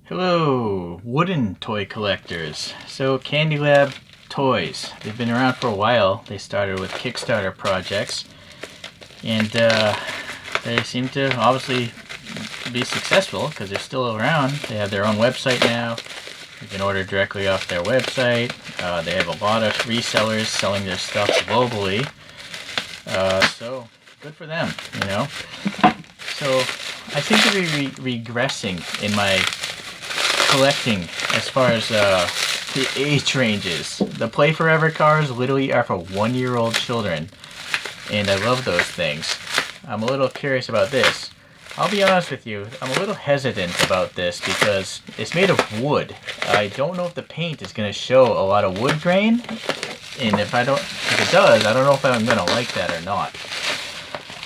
Hello, wooden toy collectors. So CandyLab Toys, they've been around for a while. They started with Kickstarter projects, and they seem to obviously be successful because they're still around. They have their own website now. You can order directly off their website. They have a lot of resellers selling their stuff globally. So good for them, you know. So I seem to be regressing in my collecting as far as the age ranges. The Play Forever cars literally are for 1-year-old children, and I love those things. I'm a little curious about this. I'll be honest with you, I'm a little hesitant about this because it's made of wood. I don't know if the paint is going to show a lot of wood grain, and if it does, I don't know if I'm going to like that or not.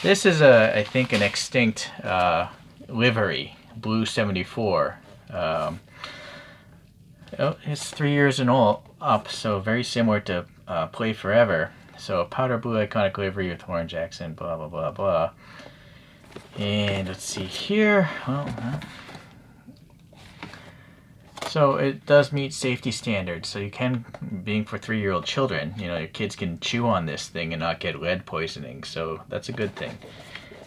This is I think an extinct livery, Blu-74. It's 3 years and all up, so very similar to Play Forever. So powder blue iconic livery with orange accent, blah blah blah blah. And let's see here. So it does meet safety standards. So you can, being for 3-year-old children, you know, your kids can chew on this thing and not get lead poisoning. So that's a good thing.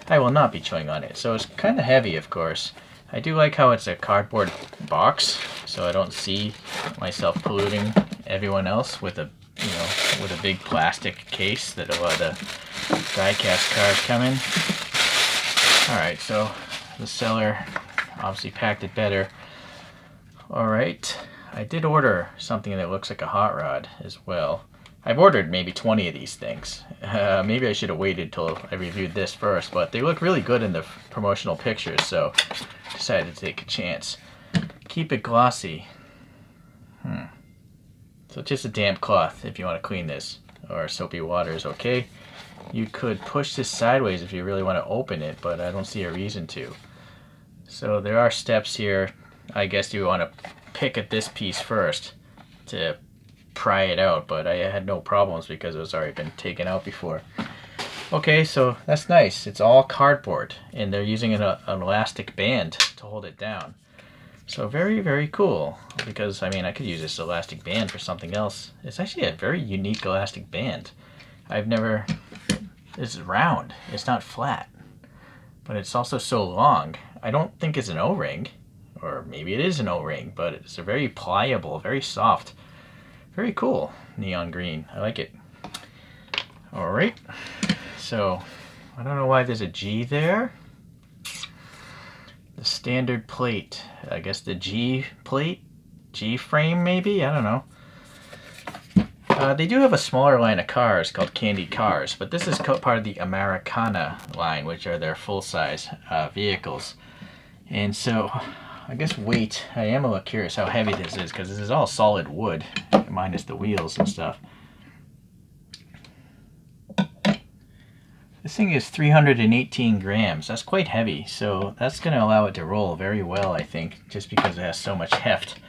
I will not be chewing on it. So it's kind of heavy, of course. I do like how it's a cardboard box, so I don't see myself polluting everyone else with a big plastic case that a lot of the die-cast cars come in. Alright, so the seller obviously packed it better. Alright, I did order something that looks like a hot rod as well. I've ordered maybe 20 of these things. Maybe I should have waited till I reviewed this first, but they look really good in the promotional pictures, so decided to take a chance. Keep it glossy. So just a damp cloth if you want to clean this, or soapy water is okay. You could push this sideways if you really want to open it, but I don't see a reason to. So there are steps here. I guess you want to pick at this piece first to pry it out, but I had no problems because it was already been taken out before. Okay, so that's nice. It's all cardboard, and they're using an elastic band to hold it down. So very, very cool, because, I mean, I could use this elastic band for something else. It's actually a very unique elastic band. It's round. It's not flat, but it's also so long. I don't think it's an O-ring, or maybe it is an O-ring, but it's a very pliable, very soft, very cool neon green. I like it. All right. So, I don't know why there's a G there. The standard plate. I guess the G plate? G frame maybe? I don't know. They do have a smaller line of cars called Candy Cars, but this is part of the Americana line, which are their full-size vehicles. And so, I guess weight. I am a little curious how heavy this is, because this is all solid wood, minus the wheels and stuff. This thing is 318 grams. That's quite heavy, so that's going to allow it to roll very well, I think, just because it has so much heft.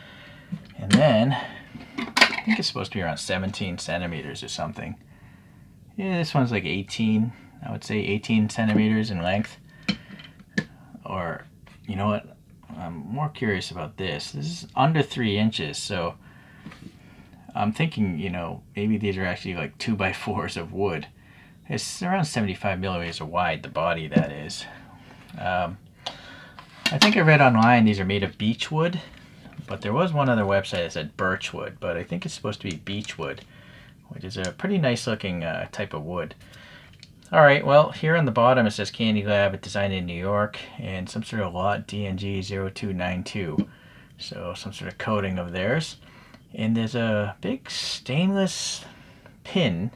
And then, I think it's supposed to be around 17 centimeters or something. Yeah, this one's like 18. I would say 18 centimeters in length. Or, you know what? I'm more curious about this. This is under 3 inches, so I'm thinking, you know, maybe these are actually like 2x4s of wood. It's around 75 millimeters wide, the body that is. I think I read online these are made of beech wood, but there was one other website that said birch wood, but I think it's supposed to be beech wood, which is a pretty nice looking type of wood. Alright, well, here on the bottom it says CandyLab, designed in New York, and some sort of lot DNG0292. So some sort of coding of theirs. And there's a big stainless pin.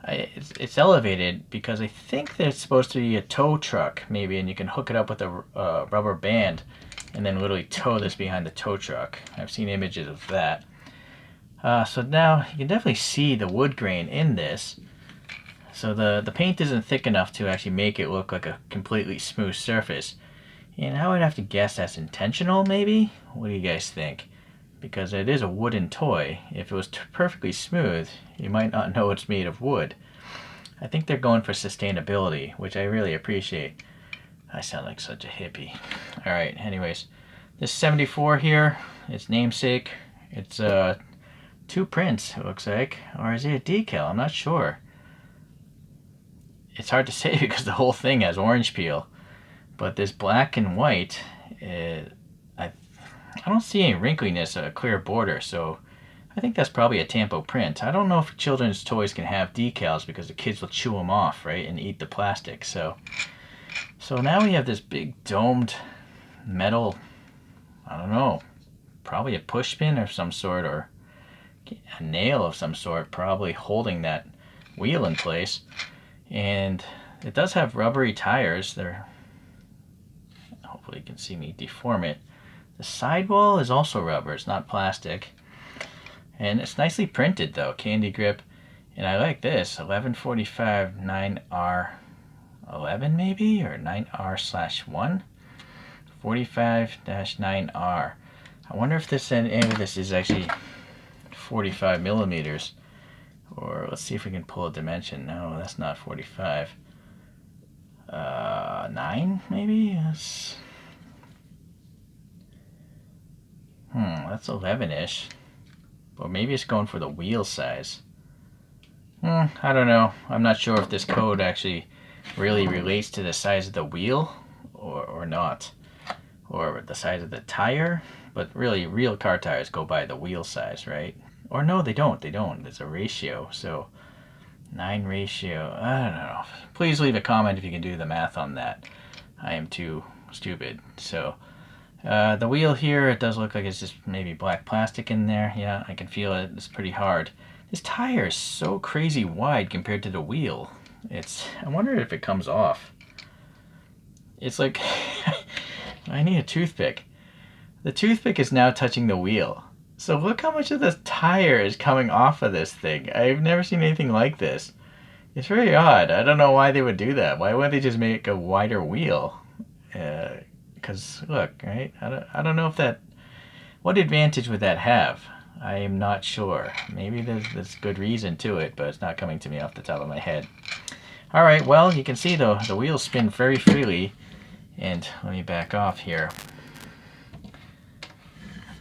It's elevated because I think there's supposed to be a tow truck, maybe, and you can hook it up with a rubber band and then literally tow this behind the tow truck. I've seen images of that. So now you can definitely see the wood grain in this. So the paint isn't thick enough to actually make it look like a completely smooth surface. And I would have to guess that's intentional, maybe? What do you guys think? Because it is a wooden toy. If it was perfectly smooth, you might not know it's made of wood. I think they're going for sustainability, which I really appreciate. I sound like such a hippie. Alright, anyways. This 74 here, its namesake, it's 2 prints, it looks like. Or is it a decal? I'm not sure. It's hard to say because the whole thing has orange peel. But this black and white, I don't see any wrinkliness, a clear border, so I think that's probably a tampo print. I don't know if children's toys can have decals because the kids will chew them off, right, and eat the plastic. So now we have this big domed metal, I don't know, probably a push pin of some sort or a nail of some sort, probably holding that wheel in place. And it does have rubbery tires. They're, hopefully you can see me deform it. The sidewall is also rubber, it's not plastic. And it's nicely printed though, candy grip. And I like this, 1145 9R11 maybe, or 9R/1. 45-9R. I wonder if this any of this is actually 45 millimeters. Or let's see if we can pull a dimension. No, that's not 45. 9 maybe? That's 11-ish. Or maybe it's going for the wheel size. I don't know. I'm not sure if this code actually really relates to the size of the wheel or not. Or the size of the tire. But really, real car tires go by the wheel size, right? Or no, they don't. They don't. It's a ratio. So 9 ratio. I don't know. Please leave a comment if you can do the math on that. I am too stupid. So the wheel here, it does look like it's just maybe black plastic in there. Yeah, I can feel it. It's pretty hard. This tire is so crazy wide compared to the wheel. I wonder if it comes off. It's like I need a toothpick. The toothpick is now touching the wheel. So look how much of the tire is coming off of this thing. I've never seen anything like this. It's very odd. I don't know why they would do that. Why wouldn't they just make a wider wheel? Because look, right? I don't know if that... What advantage would that have? I am not sure. Maybe there's good reason to it, but it's not coming to me off the top of my head. Alright, well, you can see the wheels spin very freely. And let me back off here.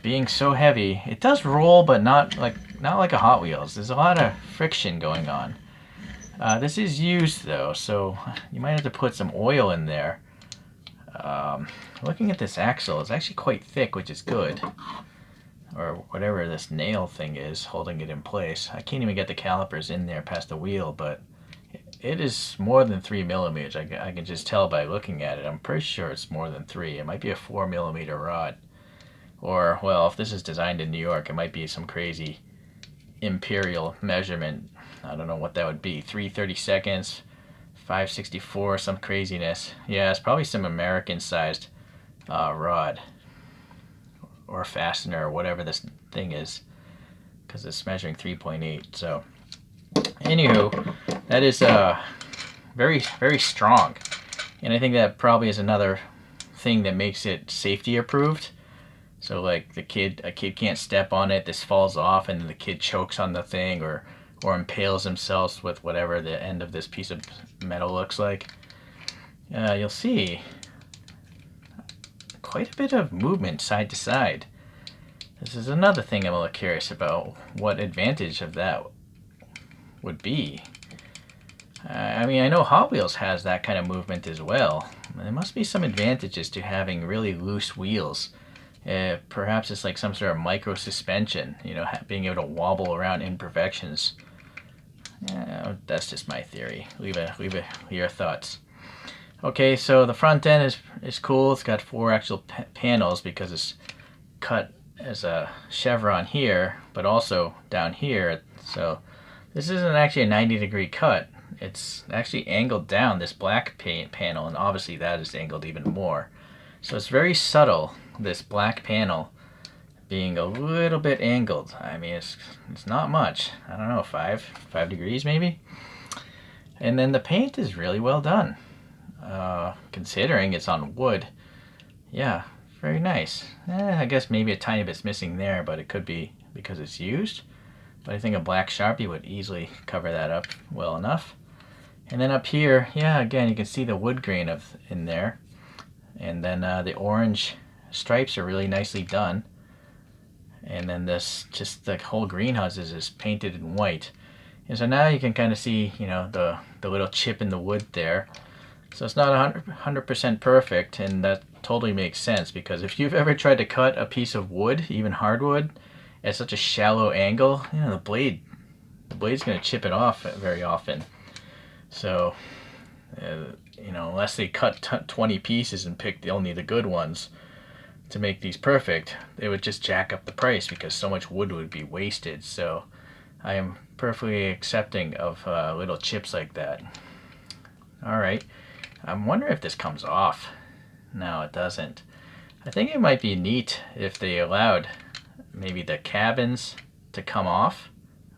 Being so heavy, it does roll, but not like a Hot Wheels. There's a lot of friction going on. This is used though, so you might have to put some oil in there. Looking at this axle, it's actually quite thick, which is good. Or whatever this nail thing is holding it in place. I can't even get the calipers in there past the wheel, but it is more than 3 millimeters. I can just tell by looking at it. I'm pretty sure it's more than 3. It might be a 4 millimeter rod. Or, well, if this is designed in New York, it might be some crazy imperial measurement. I don't know what that would be. 3/32, 5/64, some craziness. Yeah, it's probably some American-sized rod or fastener or whatever this thing is, because it's measuring 3.8. So, anywho, that is very, very strong. And I think that probably is another thing that makes it safety approved. So like a kid can't step on it, this falls off, and then the kid chokes on the thing or impales themselves with whatever the end of this piece of metal looks like. You'll see quite a bit of movement side to side. This is another thing I'm a little curious about, what advantage of that would be. I mean, I know Hot Wheels has that kind of movement as well. There must be some advantages to having really loose wheels. Perhaps it's like some sort of micro suspension, you know, being able to wobble around imperfections. That's just my theory. Leave your thoughts. Okay, so the front end is cool. It's got 4 actual panels because it's cut as a chevron here, but also down here. So this isn't actually a 90-degree cut. It's actually angled down, this black paint panel, and obviously that is angled even more. So it's very subtle, this black panel being a little bit angled. I mean, it's not much. I don't know, 5 degrees maybe? And then the paint is really well done. Considering it's on wood. Yeah, very nice. I guess maybe a tiny bit's missing there, but it could be because it's used. But I think a black Sharpie would easily cover that up well enough. And then up here, yeah, again, you can see the wood grain in there. And then the orange stripes are really nicely done. And then this, just the whole greenhouses is painted in white. And so now you can kind of see, you know, the little chip in the wood there. So it's not 100% perfect, and that totally makes sense, because if you've ever tried to cut a piece of wood, even hardwood, at such a shallow angle, you know, the blade's going to chip it off very often. So, you know, unless they cut 20 pieces and pick only the good ones to make these perfect, they would just jack up the price because so much wood would be wasted. So I am perfectly accepting of little chips like that. Alright, I'm wondering if this comes off. No, it doesn't. I think it might be neat if they allowed maybe the cabins to come off,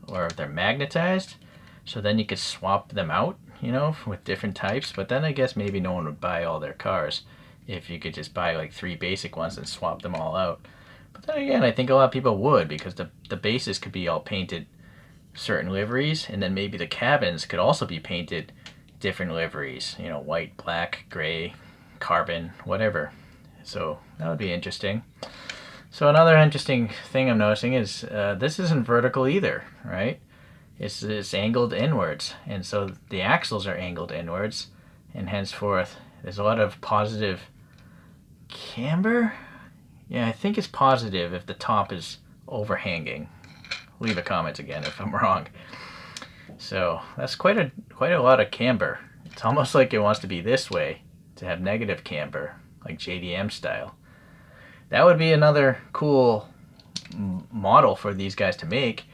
or if they're magnetized, so then you could swap them out, you know, with different types. But then I guess maybe no one would buy all their cars if you could just buy like 3 basic ones and swap them all out. But then again, I think a lot of people would, because the bases could be all painted certain liveries, and then maybe the cabins could also be painted different liveries, you know, white, black, gray, carbon, whatever. So that would be interesting. So another interesting thing I'm noticing is this isn't vertical either, right? It's angled inwards, and so the axles are angled inwards, and henceforth there's a lot of positive camber. Yeah, I think it's positive if the top is overhanging. Leave a comment again if I'm wrong. So that's quite a lot of camber. It's almost like it wants to be this way to have negative camber, like JDM style. That would be another cool model for these guys to make,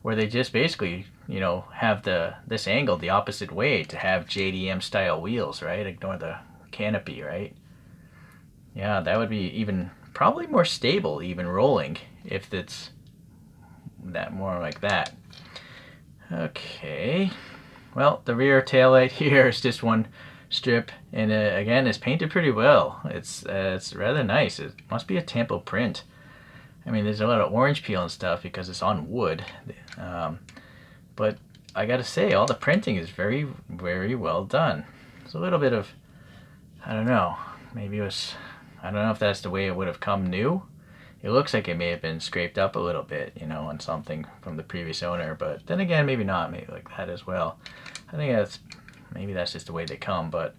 where they just basically, you know, have this angle the opposite way to have JDM style wheels, right? Ignore the canopy, right? Yeah, that would be even probably more stable, even rolling, if it's that more like that. Okay, well, the rear taillight here is just one strip, and again, it's painted pretty well. It's rather nice. It must be a Tampo print. I mean, there's a lot of orange peel and stuff because it's on wood, but I gotta say, all the printing is very, very well done. It's a little bit of, I don't know, maybe it was, I don't know if that's the way it would have come new. It looks like it may have been scraped up a little bit, you know, on something from the previous owner, but then again, maybe not, maybe like that as well. I think maybe that's just the way they come, but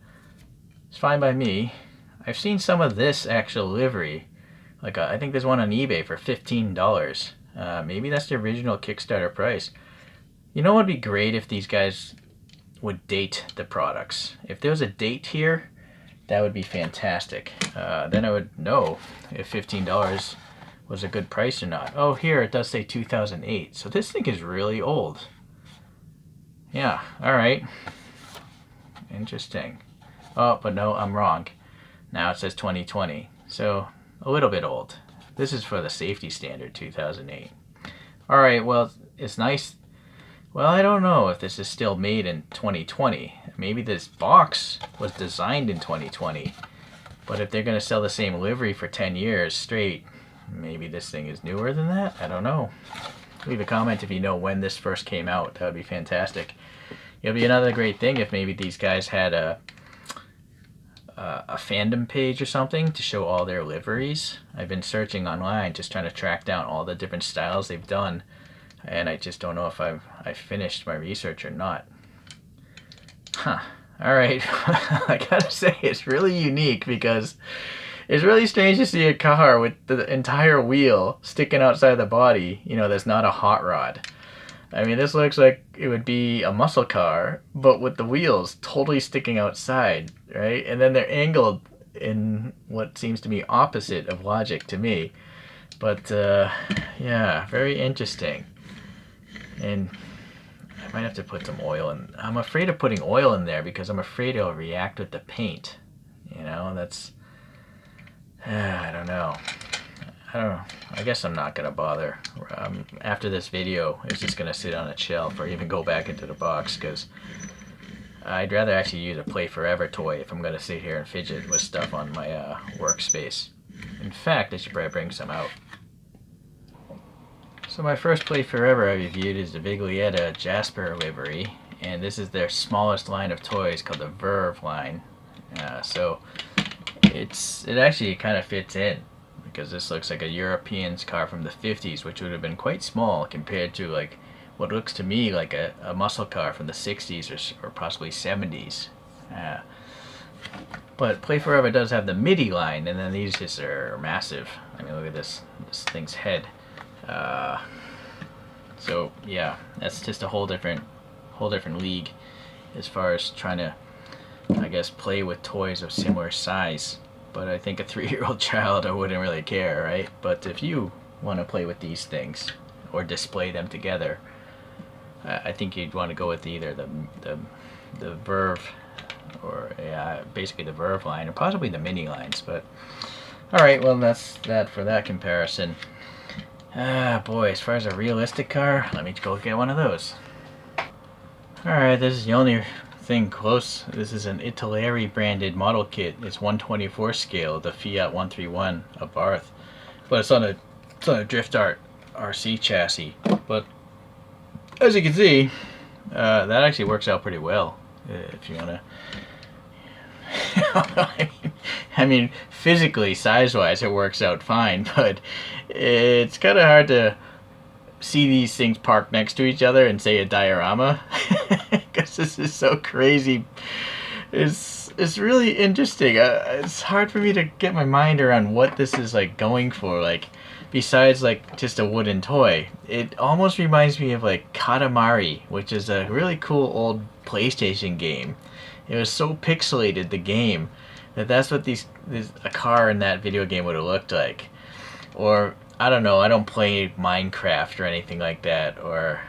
it's fine by me. I've seen some of this actual livery, like I think there's one on eBay for $15. Maybe that's the original Kickstarter price. You know what would be great if these guys would date the products. If there was a date here, that would be fantastic. Then I would know if $15 was a good price or not. Oh, here it does say 2008. So this thing is really old. Yeah, all right. Interesting. Oh, but no, I'm wrong. Now it says 2020. So a little bit old. This is for the safety standard 2008. All right, well, it's nice. Well, I don't know if this is still made in 2020. Maybe this box was designed in 2020. But if they're going to sell the same livery for 10 years straight, maybe this thing is newer than that? I don't know. Leave a comment if you know when this first came out. That would be fantastic. It'll be another great thing if maybe these guys had a fandom page or something to show all their liveries. I've been searching online just trying to track down all the different styles they've done, and I just don't know if I've finished my research or not. Huh. Alright, I gotta say, it's really unique because it's really strange to see a car with the entire wheel sticking outside the body, you know, that's not a hot rod. I mean, this looks like it would be a muscle car, but with the wheels totally sticking outside, right? And then they're angled in what seems to be opposite of logic to me. But, yeah, very interesting. And I might have to put some oil in. I'm afraid of putting oil in there because I'm afraid it'll react with the paint. You know, that's... I don't know. I guess I'm not going to bother. After this video, it's just going to sit on a shelf or even go back into the box because I'd rather actually use a Play Forever toy if I'm going to sit here and fidget with stuff on my workspace. In fact, I should probably bring some out. So my first Play Forever I reviewed is the Viglietta Jasper livery, and this is their smallest line of toys called the Verve line. So it actually kind of fits in because this looks like a European's car from the 50s, which would have been quite small compared to like what looks to me like a muscle car from the 60s or possibly 70s. But Play Forever does have the MIDI line, and then these just are massive. I mean, look at this thing's head. So yeah, that's just a whole different league as far as trying to, I guess, play with toys of similar size. But I think a 3-year-old child, I wouldn't really care, right? But if you want to play with these things or display them together, I think you'd want to go with either the Verve or basically the Verve line, or possibly the Mini lines. But all right, well, that's that for that comparison. Boy, as far as a realistic car, let me go get one of those. All right, this is the only thing close. This is an Italeri branded model kit. It's 1/24 scale, the Fiat 131 of Barth, but it's on a Drift Art RC chassis. But as you can see, that actually works out pretty well. If you wanna, I mean, physically, size-wise, it works out fine. But it's kind of hard to see these things parked next to each other and say a diorama, because this is so crazy. It's really interesting. It's hard for me to get my mind around what this is like going for. Like, besides like just a wooden toy, it almost reminds me of like Katamari, which is a really cool old PlayStation game. It was so pixelated, the game, that's what a car in that video game would have looked like. Or I don't know, I don't play Minecraft or anything like that, or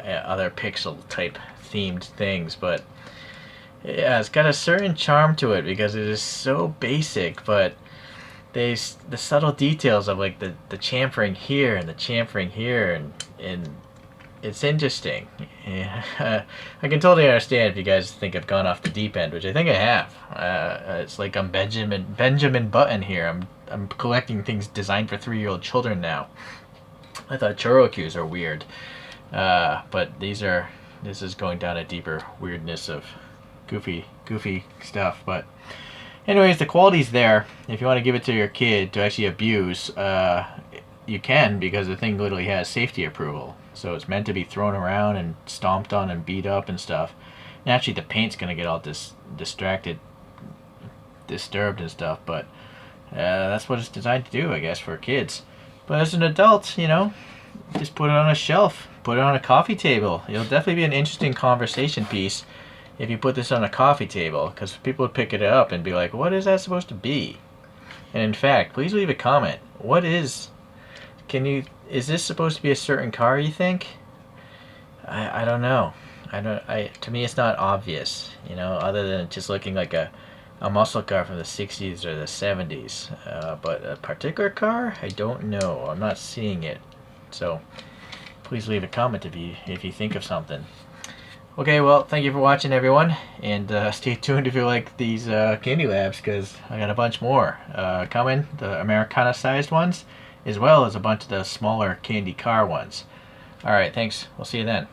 other pixel type themed things, but yeah, it's got a certain charm to it because it is so basic, but the subtle details of like the chamfering here and the chamfering here, and it's interesting. Yeah. I can totally understand if you guys think I've gone off the deep end, which I think I have. It's like I'm Benjamin Button here. I'm collecting things designed for 3-year-old children now. I thought Chorokus are weird, but this is going down a deeper weirdness of goofy stuff. But anyways, the quality's there. If you want to give it to your kid to actually abuse, you can, because the thing literally has safety approval. So it's meant to be thrown around and stomped on and beat up and stuff. Naturally, the paint's gonna get all disturbed and stuff, but that's what it's designed to do, I guess, for kids. But as an adult, you know, just put it on a shelf, put it on a coffee table. It'll definitely be an interesting conversation piece if you put this on a coffee table, because people would pick it up and be like, what is that supposed to be? And in fact, please leave a comment. Is this supposed to be a certain car, you think? I don't know. To me, it's not obvious, you know, other than just looking like a muscle car from the 60s or the 70s. But a particular car, I don't know. I'm not seeing it. So please leave a comment if you think of something. Okay, well, thank you for watching, everyone, and stay tuned if you like these CandyLabs, because I got a bunch more coming, the Americana-sized ones, as well as a bunch of the smaller candy car ones. Alright, thanks. We'll see you then.